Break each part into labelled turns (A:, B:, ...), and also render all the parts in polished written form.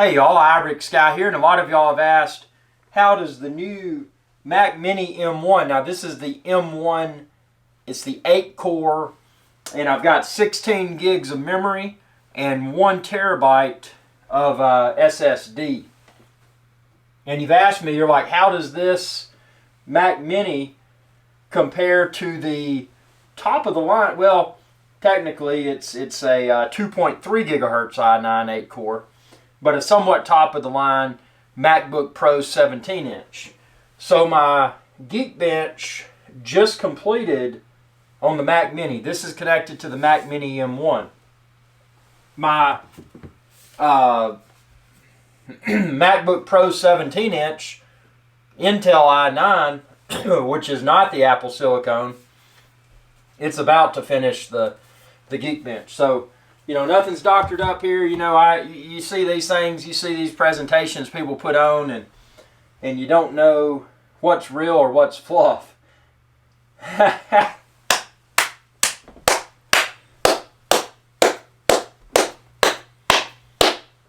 A: Hey y'all, Ibrick Sky here, and a lot of y'all have asked, how does the new Mac Mini M1, now this is the M1, it's the 8-core, and I've got 16 gigs of memory and 1 terabyte of SSD. And you've asked me, you're like, how does this Mac Mini compare to the top of the line? Well, technically it's a 2.3 gigahertz i9 8-core. But a somewhat top of the line MacBook Pro 17-inch. So my Geekbench just completed on the Mac Mini. This is connected to the Mac Mini M1. My MacBook Pro 17-inch Intel i9, which is not the Apple Silicone, it's about to finish the Geekbench. So, you know, nothing's doctored up here. You know, you see these things, you see these presentations people put on, and you don't know what's real or what's fluff.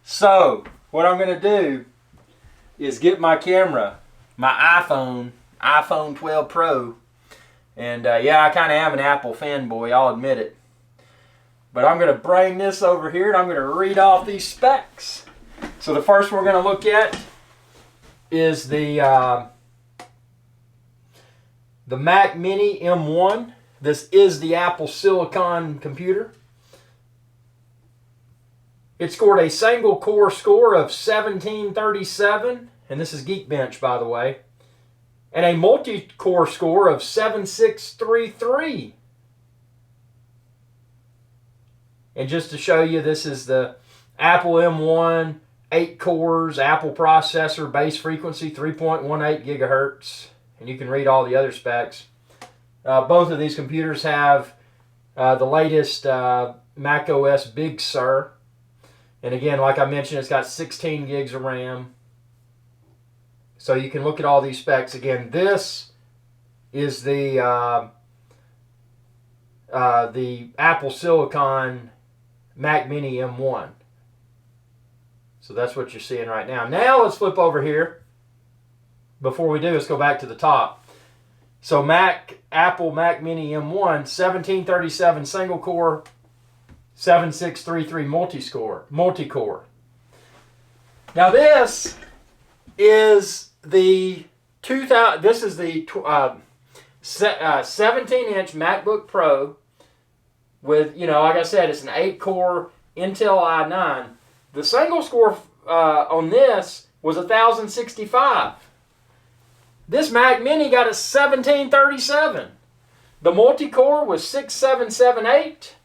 A: So, what I'm going to do is get my camera, my iPhone 12 Pro, and yeah, I kind of am an Apple fanboy, I'll admit it. But I'm going to bring this over here and I'm going to read off these specs. So the first we're going to look at is the Mac Mini M1. This is the Apple Silicon computer. It scored a single core score of 1737, and this is Geekbench, by the way, and a multi-core score of 7633. And just to show you, this is the Apple M1, 8 cores, Apple processor, base frequency 3.18 gigahertz. And you can read all the other specs. Both of these computers have the latest Mac OS Big Sur. And again, like I mentioned, it's got 16 gigs of RAM. So you can look at all these specs. Again, this is the Apple Silicon Mac Mini M1. So that's what you're seeing right now. Now let's flip over here. Before we do, let's go back to the top. So Apple Mac Mini M1, 1737 single core, 7633 multi-core. Now this is the 17-inch MacBook Pro with, you know, like I said, it's an 8-core Intel i9. The single score on this was 1065. This Mac Mini got a 1737. The multi-core was 6778.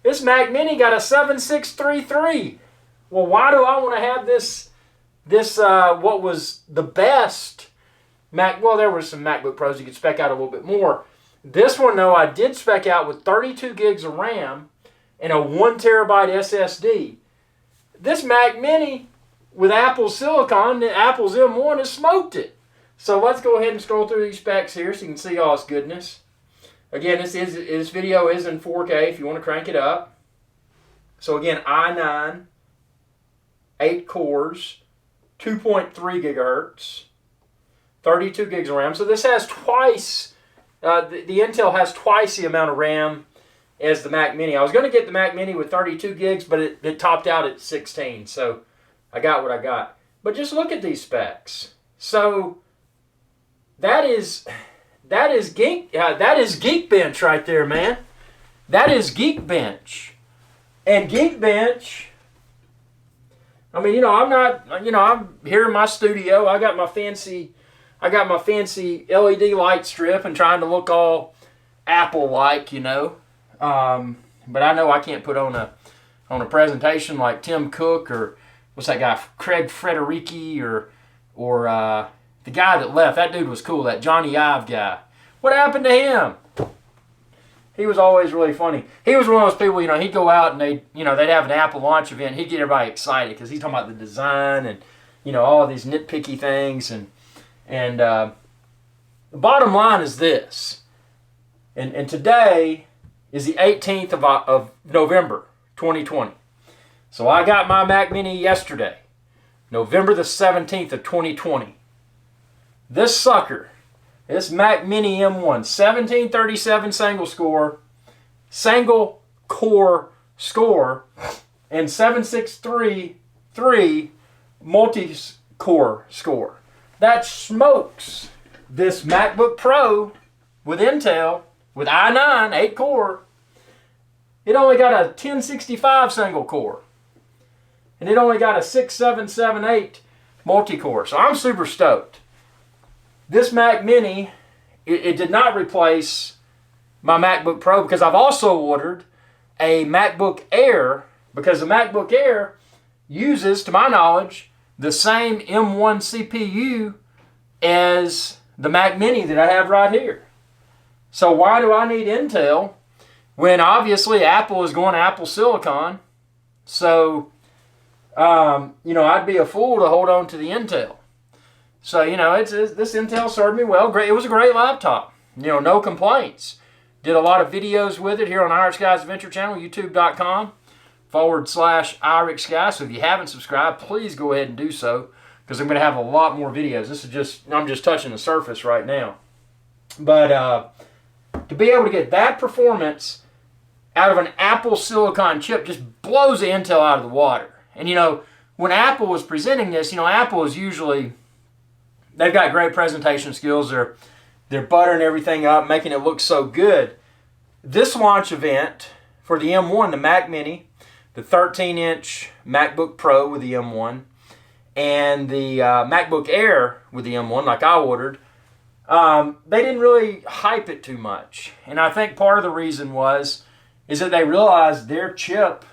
A: This Mac Mini got a 7633. Well, why do I want to have this what was the best Mac? Well, there were some MacBook Pros you could spec out a little bit more. This one, though, I did spec out with 32 gigs of RAM and a 1 terabyte SSD. This Mac Mini with Apple Silicon, Apple's M1, has smoked it. So let's go ahead and scroll through these specs here so you can see all its goodness. Again, this video is in 4K if you want to crank it up. So again, i9, 8 cores, 2.3 gigahertz, 32 gigs of RAM. So this has twice, the Intel has twice the amount of RAM as the Mac Mini. I was going to get the Mac Mini with 32 gigs, but it topped out at 16. So I got what I got. But just look at these specs. So that is Geekbench right there, man. That is Geekbench. And Geekbench, I mean, you know, I'm here in my studio. I got my fancy LED light strip and trying to look all Apple-like, you know. But I know I can't put on a presentation like Tim Cook or what's that guy, Craig Federighi or the guy that left. That dude was cool, that Johnny Ive guy. What happened to him? He was always really funny. He was one of those people, you know, he'd go out and they'd have an Apple launch event. He'd get everybody excited because he's talking about the design and, you know, all these nitpicky things. And the bottom line is this. And today is the 18th of November, 2020. So I got my Mac Mini yesterday. November the 17th of 2020. This sucker, this Mac Mini M1, 1737 single core score, and 7633 multi-core score. That smokes this MacBook Pro with Intel, with i9, 8 core. It only got a 1065 single core. And it only got a 6778 multi-core. So I'm super stoked. This Mac Mini, it did not replace my MacBook Pro because I've also ordered a MacBook Air, because the MacBook Air uses, to my knowledge, the same M1 CPU as the Mac Mini that I have right here. So why do I need Intel when obviously Apple is going Apple Silicon? So, I'd be a fool to hold on to the Intel. So, this Intel served me well. Great. It was a great laptop. No complaints. Did a lot of videos with it here on Irish Guys Adventure Channel, youtube.com/Irish Guys. So if you haven't subscribed, please go ahead and do so, because I'm going to have a lot more videos. I'm just touching the surface right now. But to be able to get that performance out of an Apple Silicon chip just blows the Intel out of the water. And when Apple was presenting this, Apple is usually, they've got great presentation skills. They're buttering everything up, making it look so good. This launch event for the M1, the Mac Mini, the 13-inch MacBook Pro with the M1, and the MacBook Air with the M1, like I ordered, they didn't really hype it too much. And I think part of the reason is that they realized their chip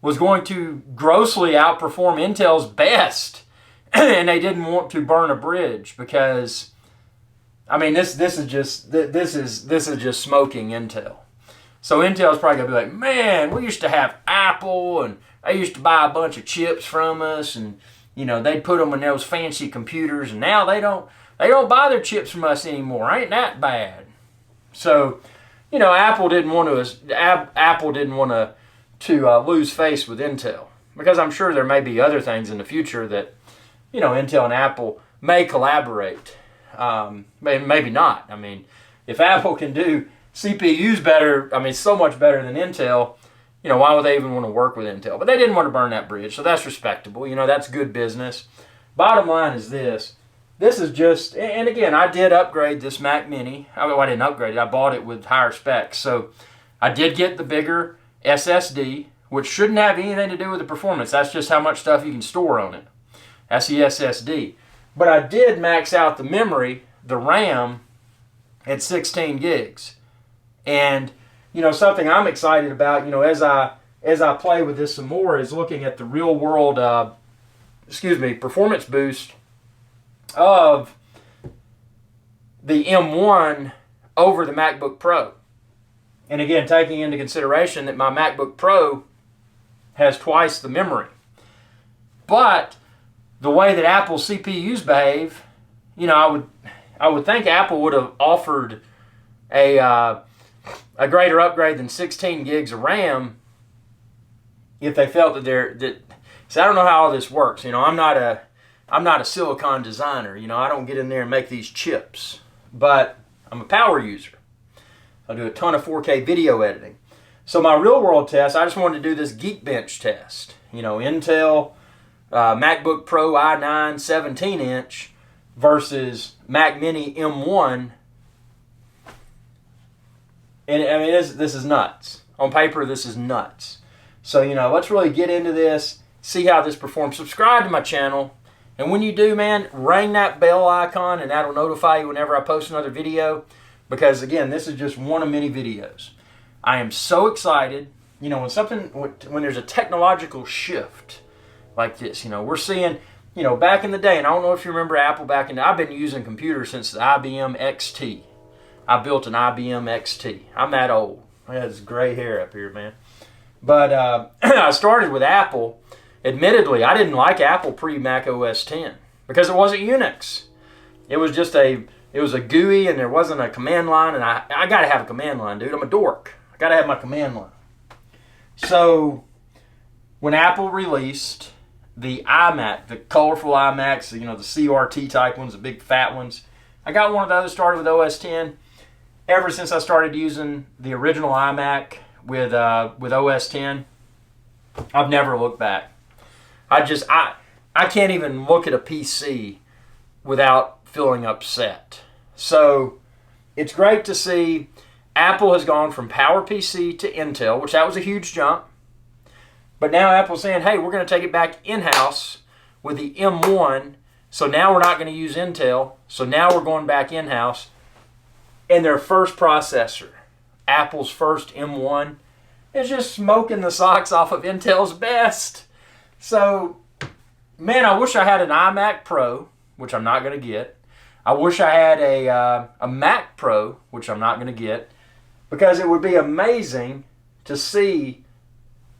A: was going to grossly outperform Intel's best, and they didn't want to burn a bridge, because this is just smoking Intel. So Intel's probably gonna be like, man, we used to have Apple, and they used to buy a bunch of chips from us, and they'd put them in those fancy computers, and now they don't buy their chips from us anymore. Ain't that bad? So, Apple didn't want to lose face with Intel, because I'm sure there may be other things in the future that Intel and Apple may collaborate. Maybe not. If Apple can do CPUs better, so much better than Intel, why would they even want to work with Intel? But they didn't want to burn that bridge, so that's respectable. That's good business. Bottom line is this. This is just, and again, I did upgrade this Mac Mini. I didn't upgrade it. I bought it with higher specs. So I did get the bigger SSD, which shouldn't have anything to do with the performance. That's just how much stuff you can store on it. That's the SSD. But I did max out the memory, the RAM, at 16 gigs. And, something I'm excited about, as I play with this some more, is looking at the real world, performance boost of the M1 over the MacBook Pro. And again, taking into consideration that my MacBook Pro has twice the memory. But the way that Apple CPUs behave, I would think Apple would have offered a greater upgrade than 16 gigs of RAM if they felt that so I don't know how all this works. I'm not a silicon designer. I don't get in there and make these chips. But I'm a power user. I do a ton of 4K video editing. So my real world test, I just wanted to do this Geekbench test. Intel MacBook Pro i9 17-inch versus Mac Mini M1. And this is nuts. On paper, this is nuts. So, let's really get into this, see how this performs. Subscribe to my channel. And when you do, man, ring that bell icon, and that'll notify you whenever I post another video. Because, again, this is just one of many videos. I am so excited. When there's a technological shift like this, we're seeing, back in the day, and I don't know if you remember Apple back in the day, I've been using computers since the IBM XT. I built an IBM XT. I'm that old. I got this gray hair up here, man. But I started with Apple. Admittedly, I didn't like Apple pre-Mac OS 10 because it wasn't Unix. It was just a GUI, and there wasn't a command line, and I got to have a command line, dude. I'm a dork. I got to have my command line. So when Apple released the iMac, the colorful iMacs, you know, the CRT type ones, the big fat ones. I got one of those, started with OS 10. Ever since I started using the original iMac with OS 10, I've never looked back. I can't even look at a PC without feeling upset. So it's great to see Apple has gone from PowerPC to Intel, which that was a huge jump. But now Apple's saying, hey, we're going to take it back in-house with the M1. So now we're not going to use Intel. So now we're going back in-house. And their first processor, Apple's first M1, is just smoking the socks off of Intel's best. So, man, I wish I had an iMac Pro, which I'm not going to get. I wish I had a Mac Pro, which I'm not going to get, because it would be amazing to see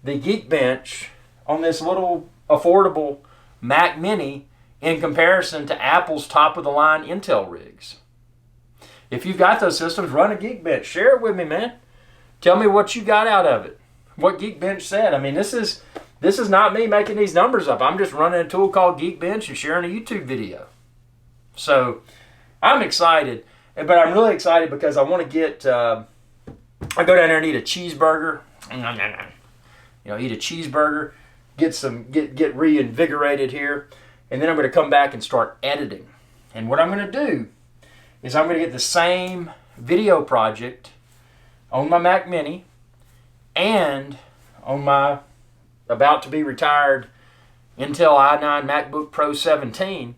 A: the Geekbench on this little affordable Mac Mini in comparison to Apple's top-of-the-line Intel rigs. If you've got those systems, run a Geekbench. Share it with me, man. Tell me what you got out of it. What Geekbench said. I mean, this is not me making these numbers up. I'm just running a tool called Geekbench and sharing a YouTube video. So I'm excited, but I'm really excited because I want to get. I go down there and eat a cheeseburger. You know, eat a cheeseburger, get reinvigorated here, and then I'm going to come back and start editing. And what I'm going to do is I'm going to get the same video project on my Mac Mini and on my about to be retired Intel i9 MacBook Pro 17,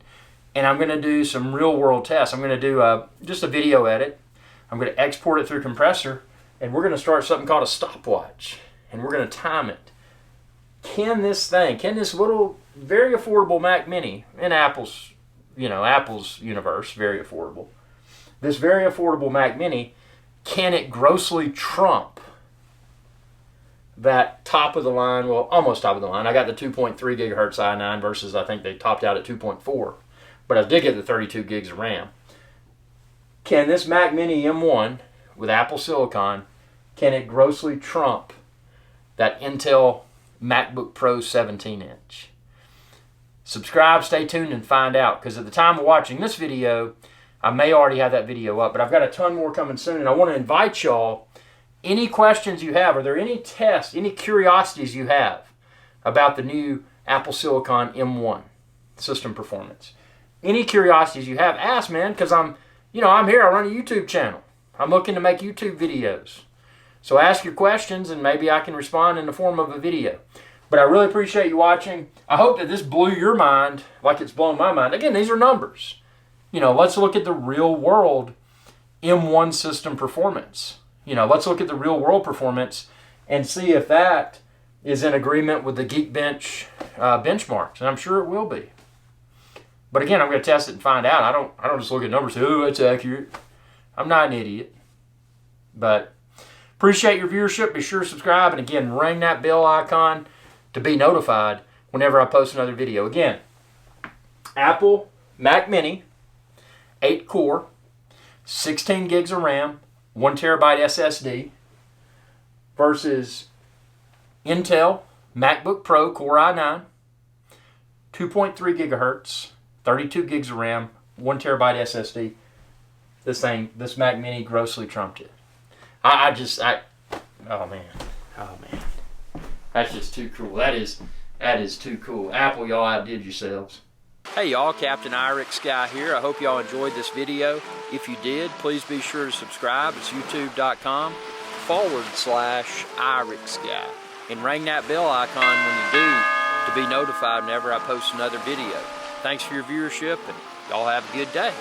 A: and I'm going to do some real world tests. I'm going to do just a video edit. I'm going to export it through compressor, and we're going to start something called a stopwatch, and we're going to time it. Can this little very affordable Mac Mini in Apple's universe, very affordable, this very affordable Mac Mini, can it grossly trump that top of the line, well, almost top of the line? I got the 2.3 gigahertz i9 versus I think they topped out at 2.4, but I did get the 32 gigs of RAM. Can this Mac Mini M1 with Apple Silicon, can it grossly trump that Intel MacBook Pro 17-inch? Subscribe, stay tuned, and find out, because at the time of watching this video, I may already have that video up, but I've got a ton more coming soon, and I want to invite y'all, any questions you have, are there any tests, any curiosities you have about the new Apple Silicon M1 system performance? Any curiosities you have, ask, man, because I'm here, I run a YouTube channel. I'm looking to make YouTube videos. So ask your questions, and maybe I can respond in the form of a video. But I really appreciate you watching. I hope that this blew your mind like it's blown my mind. Again, these are numbers. Let's look at the real world M1 system performance. Let's look at the real world performance and see if that is in agreement with the Geekbench benchmarks. And I'm sure it will be. But again, I'm going to test it and find out. I don't just look at numbers and say, oh, it's accurate. I'm not an idiot. But appreciate your viewership. Be sure to subscribe. And again, ring that bell icon to be notified whenever I post another video. Again, Apple Mac Mini, 8-core, 16 gigs of RAM, 1 terabyte SSD versus Intel MacBook Pro Core i9, 2.3 gigahertz, 32 gigs of RAM, 1 terabyte SSD. This Mac Mini grossly trumped it. Oh man. That's just too cool. That is too cool. Apple, y'all outdid yourselves. Hey y'all, Captain Irix Guy here. I hope y'all enjoyed this video. If you did, please be sure to subscribe. It's youtube.com/Irix Guy. And ring that bell icon when you do to be notified whenever I post another video. Thanks for your viewership, and y'all have a good day.